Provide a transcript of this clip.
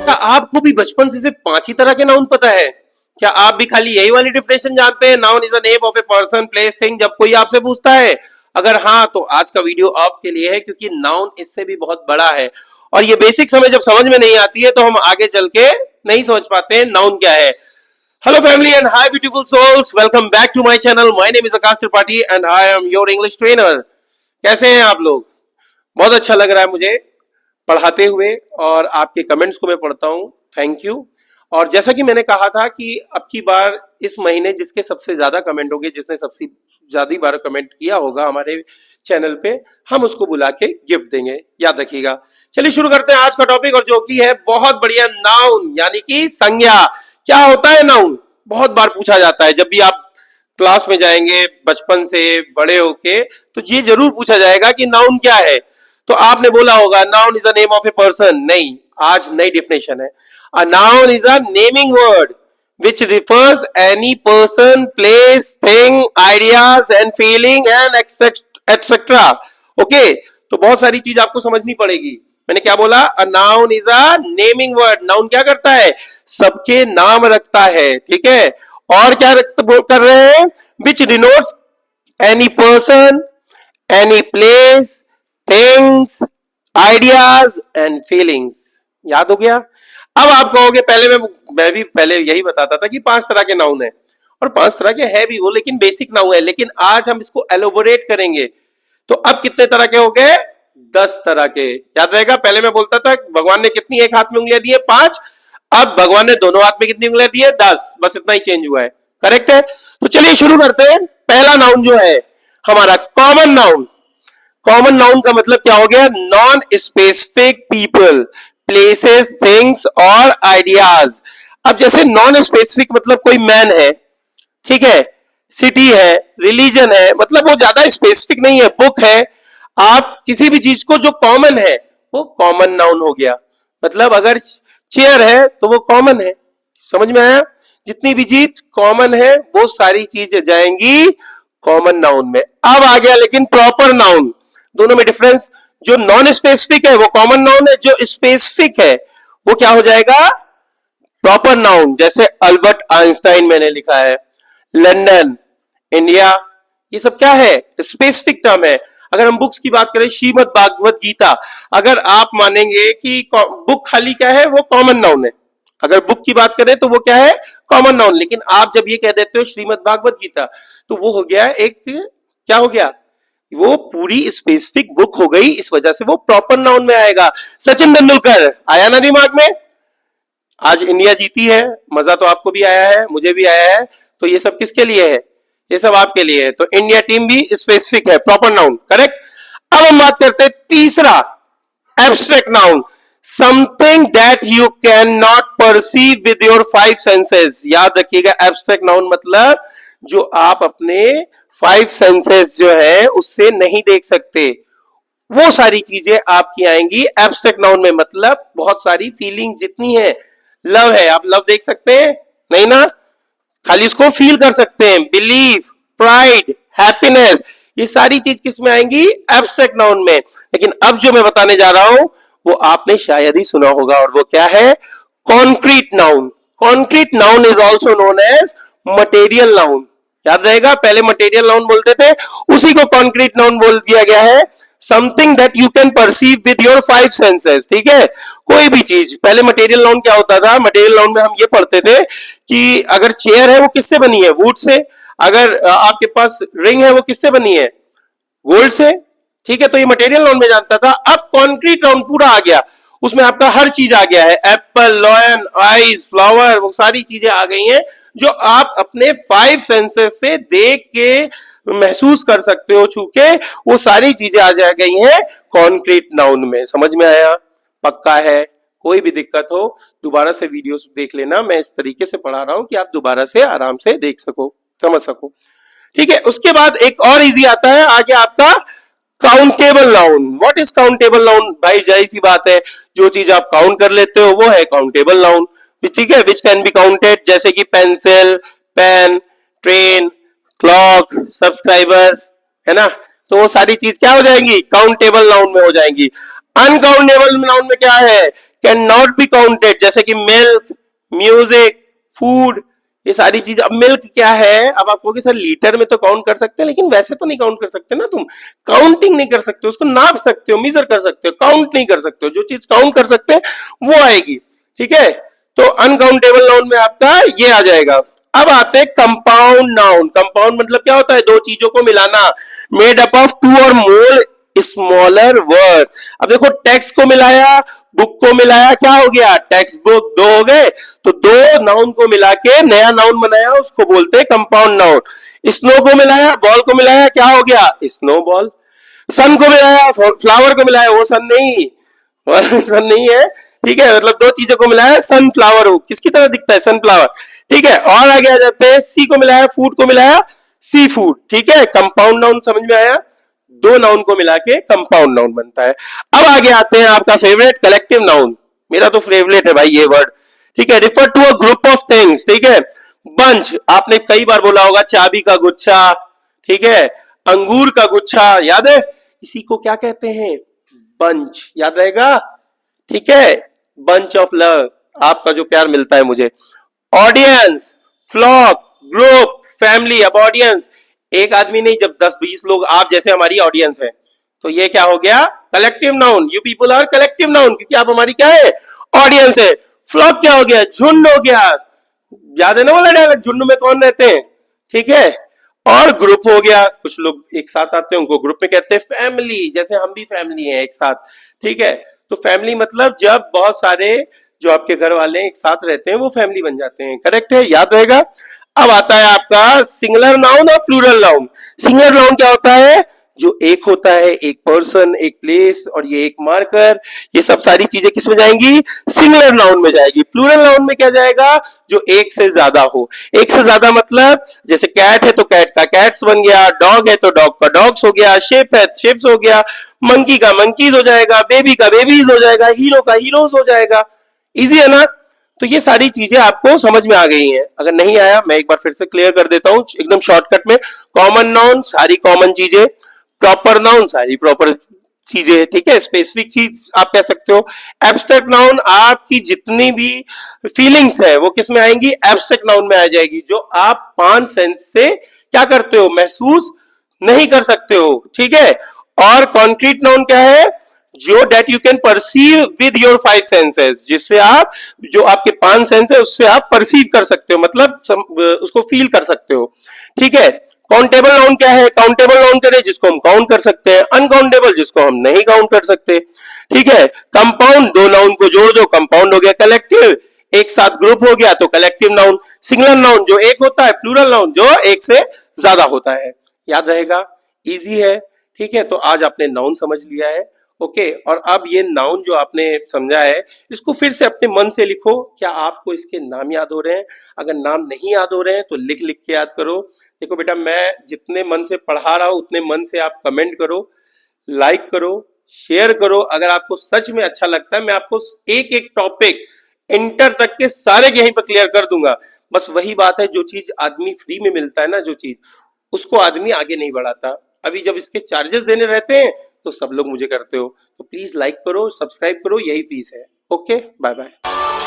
क्या आपको भी बचपन से सिर्फ 5 ही तरह के नाउन पता है? क्या आप भी खाली यही वाली डिफिनेशन जानते हैं? Noun is a name of a person, place, thing, जब कोई आपसे पूछता है? अगर हाँ, तो आज का वीडियो आपके लिए है, क्योंकि नाउन इससे भी बहुत बड़ा है और ये बेसिक समय जब समझ में नहीं आती है तो हम आगे चल के नहीं समझ पाते हैं नाउन क्या है। Hello family and hi beautiful souls, welcome back to my channel. My name is Akash Tripathi and I am your English trainer. कैसे हैं आप लोग? बहुत अच्छा लग रहा है मुझे पढ़ाते हुए और आपके कमेंट्स को मैं पढ़ता हूं। Thank you. और जैसा कि मैंने कहा था कि अब की बार इस महीने जिसके सबसे ज्यादा कमेंट होंगे, जिसने सबसे ज्यादा बार कमेंट किया होगा हमारे चैनल पे, हम उसको बुला के गिफ्ट देंगे, याद रखिएगा। चलिए शुरू करते हैं आज का टॉपिक, और जो कि है बहुत बढ़िया, नाउन यानी कि संज्ञा। क्या होता है नाउन? बहुत बार पूछा जाता है। जब भी आप क्लास में जाएंगे बचपन से बड़े होके तो ये जरूर पूछा जाएगा कि नाउन क्या है। तो आपने बोला होगा noun is a name of a person. नहीं, आज नई डेफिनेशन है। A noun is a naming word which refers any person, place, thing, ideas and feeling and etc. Okay, तो बहुत सारी चीज आपको समझनी पड़ेगी। मैंने क्या बोला? A noun is a naming word. Noun क्या करता है? सबके नाम रखता है, ठीक है। और क्या कर रहे हैं? विच denotes any person, any place, things, ideas and feelings. याद हो गया? अब आप कहोगे मैं भी पहले यही बताता था कि 5 तरह के नाउन है, और 5 तरह के है भी वो, लेकिन बेसिक नाउन है। लेकिन आज हम इसको एलोबोरेट करेंगे। तो अब कितने तरह के हो गए? 10 तरह के। याद रहेगा? पहले मैं बोलता था भगवान ने कितनी एक हाथ में उंगलियां दी है? 5। अब भगवान ने दोनों हाथ में कितनी उंगलियां दी है? 10। बस इतना ही चेंज हुआ है। करेक्ट है? तो चलिए शुरू करते हैं। पहला नाउन जो है हमारा कॉमन नाउन। कॉमन नाउन का मतलब क्या हो गया? Non specific people, places, things और आइडियाज। अब जैसे नॉन स्पेसिफिक मतलब कोई मैन है, ठीक है, सिटी है, रिलीजन है, मतलब वो ज्यादा स्पेसिफिक नहीं है, बुक है। आप किसी भी चीज को जो कॉमन है वो कॉमन नाउन हो गया। मतलब अगर चेयर है तो वो कॉमन है। समझ में आया? जितनी भी चीज कॉमन है वो सारी चीजें जाएंगी कॉमन नाउन में। अब आ गया लेकिन प्रॉपर नाउन। दोनों में डिफरेंस। जो नॉन स्पेसिफिक है वो कॉमन नाउन है, जो स्पेसिफिक है वो क्या हो जाएगा? Proper noun. जैसे अल्बर्ट आइंस्टाइन मैंने लिखा है, लंदन, इंडिया, ये सब क्या है? स्पेसिफिक टर्म है। अगर हम बुक्स की बात करें, श्रीमद् भागवत गीता, अगर आप मानेंगे कि बुक खाली क्या है, वो कॉमन नाउन है। अगर बुक की बात करें तो वो क्या है? Common noun. लेकिन आप जब ये कह देते हो श्रीमद् भागवत गीता, तो वो हो गया एक, क्या हो गया? वो पूरी स्पेसिफिक बुक हो गई, इस वजह से वो प्रॉपर नाउन में आएगा। सचिन तेंदुलकर आया ना दिमाग में? आज इंडिया जीती है, मजा तो आपको भी आया है, मुझे भी आया है। तो ये सब किसके लिए है? ये सब आपके लिए है। तो इंडिया टीम भी स्पेसिफिक है, प्रॉपर नाउन। करेक्ट। अब हम बात करते हैं तीसरा, abstract noun. Something that you can not perceive with your 5 senses. याद रखिएगा, एब्स्ट्रैक्ट नाउन मतलब जो आप अपने 5 सेंसेस जो है उससे नहीं देख सकते, वो सारी चीजें आपकी आएंगी एब्स्ट्रैक्ट नाउन में। मतलब बहुत सारी फीलिंग जितनी है, लव है, आप लव देख सकते हैं? नहीं ना, खाली इसको फील कर सकते हैं। बिलीफ, प्राइड, हैप्पीनेस, ये सारी चीज किस में आएंगी? एब्स्ट्रैक्ट नाउन में। लेकिन अब जो मैं बताने जा रहा हूं वो आपने शायद ही सुना होगा, और वो क्या है? Concrete noun. Concrete noun is also known as material noun. याद रहेगा, पहले मटेरियल नाउन बोलते थे, उसी को कॉन्क्रीट नाउन बोल दिया गया है। Something that you can perceive with your 5 senses, ठीक है। कोई भी चीज, पहले मटेरियल नाउन क्या होता था? मटेरियल नाउन में हम ये पढ़ते थे कि अगर चेयर है वो किससे बनी है? Would say. अगर आपके पास रिंग है वो किससे बनी है? गोल्ड से, ठीक है। तो ये मटेरियल नाउन में जानता था। अब कॉन्क्रीट नाउन पूरा आ गया, उसमें आपका हर चीज आ गया है। एप्पल, लॉयन, आइस, फ्लावर, वो सारी चीजें आ गई हैं जो आप अपने 5 सेंसेस से देख के महसूस कर सकते हो, छू के, वो सारी चीजें आ जा गई हैं कॉन्क्रीट नाउन में। समझ में आया? पक्का है? कोई भी दिक्कत हो दोबारा से वीडियोस देख लेना, मैं इस तरीके से पढ़ा रहा हूं कि आप दोबारा से आराम से देख सको, समझ सको, ठीक है। उसके बाद एक और इजी आता है आगे आपका countable noun. What is countable noun? भाई जाहिर सी बात है, जो चीज आप काउंट कर लेते हो वो है काउंटेबल नाउन, ठीक है। विच कैन बी काउंटेड, जैसे कि pencil, pen, train, clock, subscribers, है ना। तो वो सारी चीज क्या हो जाएंगी? काउंटेबल नाउन में हो जाएंगी। अनकाउंटेबल नाउन में क्या है? कैन नॉट बी काउंटेड, जैसे कि मिल्क, म्यूजिक, फूड, ये सारी चीज। अब मिल्क क्या है, अब आप कहोगे सर लीटर में तो काउंट कर सकते हैं, लेकिन वैसे तो नहीं काउंट कर सकते ना, तुम काउंटिंग नहीं कर सकते, उसको नाप सकते हो, मेजर कर सकते हो, काउंट नहीं कर सकते हो। जो चीज काउंट कर सकते हैं वो आएगी, ठीक है। तो अनकाउंटेबल नाउन में आपका ये आ जाएगा। अब आते हैं कंपाउंड नाउन। कंपाउंड मतलब क्या होता है, दो चीजों को मिलाना, मेड अप ऑफ टू और मोर स्मॉलर वर्ड। अब देखो टेक्स्ट को मिलाया, बुक को मिलाया, क्या हो गया, टेक्स्ट बुक, दो हो गए। तो दो नाउन को मिला के नया नाउन बनाया, उसको बोलते हैं कंपाउंड नाउन। स्नो को मिलाया, बॉल को मिलाया, क्या हो गया, स्नो बॉल। सन को मिलाया, फ्लावर को मिलाया, वो सन नहीं, सन नहीं है, ठीक है। मतलब दो चीजों को मिलाया, सनफ्लावर हो, किसकी तरह दिखता है, सनफ्लावर, ठीक है। और आगे आ जाते हैं, सी को मिलाया, फूड को मिलाया, सी फूड, ठीक है। कंपाउंड नाउन समझ में आया, दो नाउन को मिला के कंपाउंड नाउन बनता है। अब आगे आते हैं आपका फेवरेट कलेक्टिव नाउन, मेरा तो फेवरेट है भाई ये वर्ड, ठीक है। Refer to a group of things, ठीक है। बंच, आपने कई बार बोला होगा, चाबी का गुच्छा, ठीक है, अंगूर का गुच्छा, याद है, इसी को क्या कहते हैं, बंच, याद रहेगा, ठीक है। बंच ऑफ लव, आपका जो प्यार मिलता है मुझे। Audience, flock, group, family. अब ऑडियंस एक आदमी नहीं, जब 10-20 लोग आप जैसे हमारी ऑडियंस है, तो ये क्या हो गया, collective noun. You people are collective noun, क्योंकि आप हमारी क्या है, ऑडियंस है। फ्लॉक क्या हो गया, झुंड हो गया, याद है ना वाला डायलॉग, झुंड में कौन रहते हैं, ठीक है। और ग्रुप हो गया, कुछ लोग एक साथ आते हैं, उनको ग्रुप में कहते हैं फैमिली, जैसे हम भी फैमिली हैं एक साथ, ठीक है। तो फैमिली मतलब जब बहुत सारे जो आपके घर वाले एक साथ रहते हैं वो फैमिली बन जाते हैं, करेक्ट है, याद रहेगा। अब आता है आपका सिंगुलर नाउन और प्लूरल नाउन। सिंगुलर नाउन क्या होता है, जो एक होता है, एक पर्सन, एक प्लेस, और ये एक मार्कर, ये सब सारी चीजें किस में जाएंगी, सिंगुलर नाउन में जाएगी। प्लूरल नाउन में क्या जाएगा, जो एक से ज्यादा हो। एक से ज्यादा मतलब जैसे कैट है तो कैट का कैट्स बन गया, डॉग है तो डॉग का डॉग्स हो गया, शेप है शेप्स हो गया, मंकी का मंकीज हो जाएगा, बेबी का बेबीज हो जाएगा, हीरो का हीरोज हो जाएगा। इजी है ना। तो ये सारी चीजें आपको समझ में आ गई हैं, अगर नहीं आया मैं एक बार फिर से क्लियर कर देता हूं एकदम शॉर्टकट में। कॉमन नाउन सारी कॉमन चीजें, प्रॉपर नाउन सारी प्रॉपर चीजें, ठीक है। स्पेसिफिक चीज आप कह सकते हो। एब्स्ट्रैक्ट नाउन आपकी जितनी भी फीलिंग्स है वो किस में आएंगी, एब्स्ट्रैक्ट नाउन में आ जाएगी, जो आप 5 सेंस से क्या करते हो, महसूस नहीं कर सकते हो, ठीक है। और कॉन्क्रीट नाउन क्या है, जो that you can perceive with your 5 senses, जिससे आप जो आपके 5 सेंस है उससे आप परसीव कर सकते हो, मतलब उसको फील कर सकते हो, ठीक है। काउंटेबल नाउन क्या है, काउंटेबल नाउन करे जिसको हम काउंट कर सकते हैं, अनकाउंटेबल जिसको हम नहीं काउंट कर सकते, ठीक है। कंपाउंड, दो नाउन को जोड़ दो, कंपाउंड हो गया। कलेक्टिव, एक साथ ग्रुप हो गया तो कलेक्टिव नाउन। सिंगुलर नाउन जो एक होता है, प्लूरल नाउन जो एक से ज्यादा होता है, याद रहेगा, इजी है, ठीक है। तो आज आपने नाउन समझ लिया है, ओके। और अब ये नाउन जो आपने समझा है, इसको फिर से अपने मन से लिखो, क्या आपको इसके नाम याद हो रहे हैं, अगर नाम नहीं याद हो रहे हैं तो लिख लिख के याद करो। देखो बेटा, मैं जितने मन से पढ़ा रहा हूं उतने मन से आप कमेंट करो, लाइक करो, शेयर करो। अगर आपको सच में अच्छा लगता है, मैं आपको एक एक टॉपिक इंटर तक के सारे यहीं पर क्लियर कर दूंगा। बस वही बात है, जो चीज आदमी फ्री में मिलता है ना, जो चीज, उसको आदमी आगे नहीं बढ़ाता। अभी जब इसके चार्जेस देने रहते हैं तो सब लोग मुझे करते हो, तो प्लीज लाइक करो, सब्सक्राइब करो, यही फीस है। Okay, bye bye.